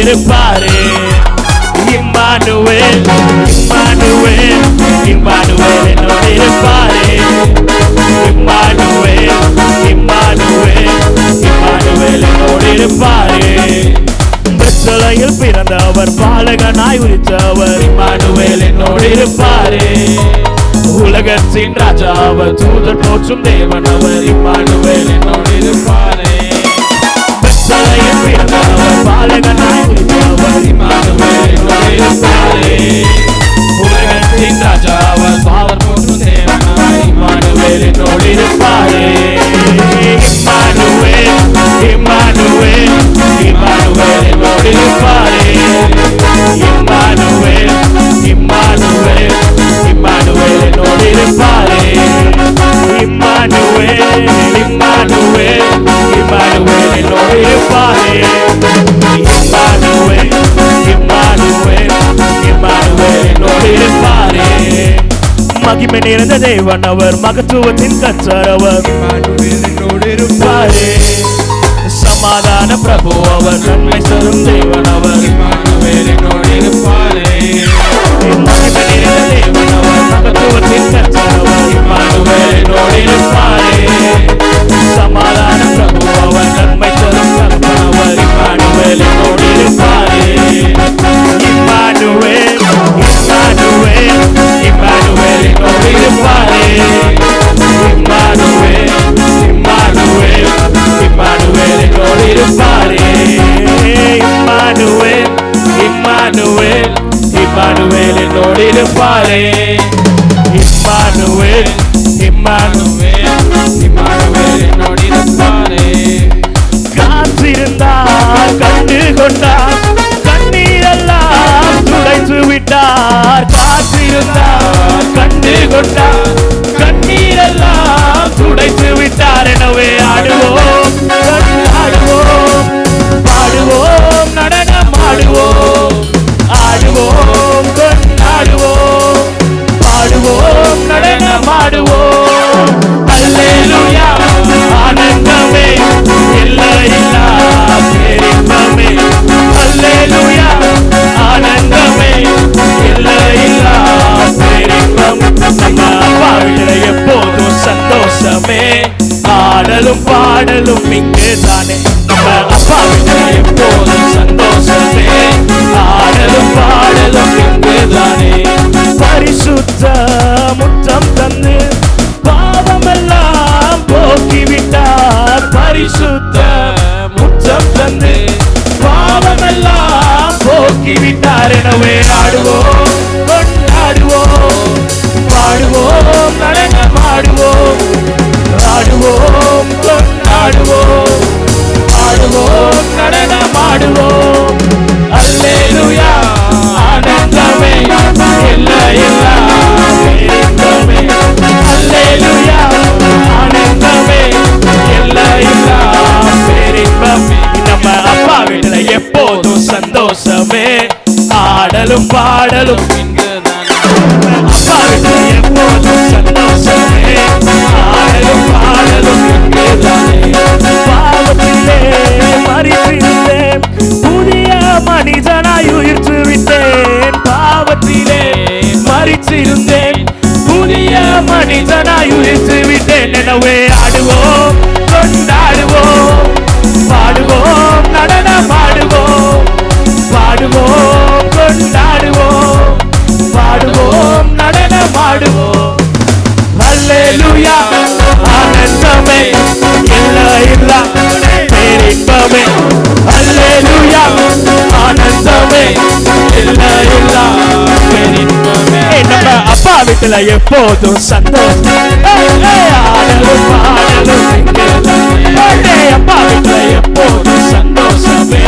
இருப்பாரே. Emmanuel Emmanuel Emmanuel என்னோடு இருப்பாரே. Emmanuel Emmanuel Emmanuel என்னோடு இருப்பாரே. பெத்லகேமில் பிறந்தவர் பாலகனாய் உதித்தவர் இம்மானுவேல் என்னோடு இருப்பாரே. உலகத்தின் ராஜா அவர், தூதர் போற்றும் தேவன் அவர், இம்மானுவேல் என்னோடு இருப்பாரே. பெத்லகேமில் பிறந்தவர் பாலகனாய் உதித்தவர் இம்மானுவேல் என்னோடு இருப்பாரே. உலகத்தின் ராஜா அவர், தூதர் போற்றும் தேவன் அவர், இம்மானுவேல் என்னோடு இருப்பாரே. இம்மானுவேல் இம்மானுவேல் இம்மானுவேல் என்னோடு இருப்பாரே. இம்மானுவேல் இம்மானுவேல் இம்மானுவேல் என்னோடு இருப்பாரே. இம்மானுவேல் இம்மானுவேல் இம்மானுவேல் என்னோடு இருப்பாரே. இம்மானுவேல் இம்மானுவேல் இம்மானுவேல் என்னோடு இருப்பாரே. மகிமை நிறைந்த தேவன் அவர், மகத்துவத்தின் கர்த்தர் அவர், இம்மானுவேல் என்னோடு இருப்பாரே. சமாதான பிரபு அவர், நன்மை தரும் தேவன் அவர், இம்மானுவேல் என்னோடு இருப்பாரே. மகிமை நிறைந்த தேவன் அவர், மகத்துவத்தின் கர்த்தர் அவர், இம்மானுவேல் என்னோடு இருப்பாரே. சமாதான பிரபு அவர், நன்மை தரும் கர்த்தர் அவர், இம்மானுவேல் என்னோடு இருப்பாரே. இம்மானுவேல் இம்மானுவேல் இம்மானுவேல் என்னோடு இருப்பாரே. இம்மானுவேல் இம்மானுவேல் இம்மானுவேல் என்னோடு இருப்பாரே. இம்மானுவேல் இம்மானுவேல் இம்மானுவேல் என்னோடு இருப்பாரே. இம்மானுவேல் இம்மானுவேல் இம்மானுவேல் என்னோடு இருப்பாரே. காத்திருந்தார், கண்டு கொண்டார், கண்ணீரெல்லாம் துடைத்து விட்டார். காத்திருந்தார், கண்டு கொண்டார், கண்ணீரெல்லாம் துடைத்து விட்டார். எனவே ஆடுவோம், ஆடுவோம், பாடுவோம், நடனம் ஆடுவோம், ஆடுவோம், கொண்டாடுவோம், பாடுவோம், நடனம் ஆடுவோம். அல்லேலூயா, ஆனந்தமே, எல்லையில்லா பேரின்பமே. அல்லேலூயா, ஆனந்தமே, எல்லையில்லா பேரின்பம். நம்ம வாழ்வில எப்போதும் சந்தோஷமே, ஆடலும் பாடலும் இங்கே தானே. நம்ம அப்பாவில எப்போதும் சந்தோஷமே, ஆடலும் பாடலும் இங்கே தானே. பரிசுத்த முத்தம் தந்து பாவமெல்லாம் போக்கிவிட்டார். பரிசுத்த முத்தம் தந்து பாவமெல்லாம் போக்கிவிட்டார். எனவே ஆடுவோம், கொண்டாடுவோம், பாடுவோம், நடனம் ஆடுவோம், ஆடுவோம், கொண்டாடுவோம், ஆடுவோம், நடனம் ஆடுவோம். அல்லேலூயா, ஆனந்தமே, எல்லையில்லா பேரின்பமே. அல்லேலூயா, ஆனந்தமே, எல்லையில்லா பேரின்பமே. நம்ம அப்பா வீட்டுல எப்போதும் சந்தோஷமே, ஆடலும் பாடலும் அப்பா வீட்டுல எப்போதும் சந்தோஷமே, ஆடலும் பாடலும் இங்கேதானே. பாவத்திலே மறித்திருந்தேன், புதிய மனிதனாய் உயிர்த்து விட்டேன். பாவத்திலே மறித்திருந்தேன், புதிய மனிதனாய் உயிர்த்து விட்டேன். எனவே ஆடுவோம், கொண்டாடுவோம், பாடுவோம், நடனம் ஆடுவோம், பாடுவோம், கொண்டாடுவோம், பாடுவோம், நடனம் ஆடுவோம். அல்லேலூயா, ஆனந்தமே, எல்லையில்லா பேரின்பமே. அல்லேலூயா, ஆனந்தமே, எல்லையில்லா பேரின்பமே. நம்ம அப்பா வீட்டுல எப்போதும் சந்தோஷம், ஆடலும் பாடலும் அப்பா வீட்டுல எப்போதும் சந்தோஷமே,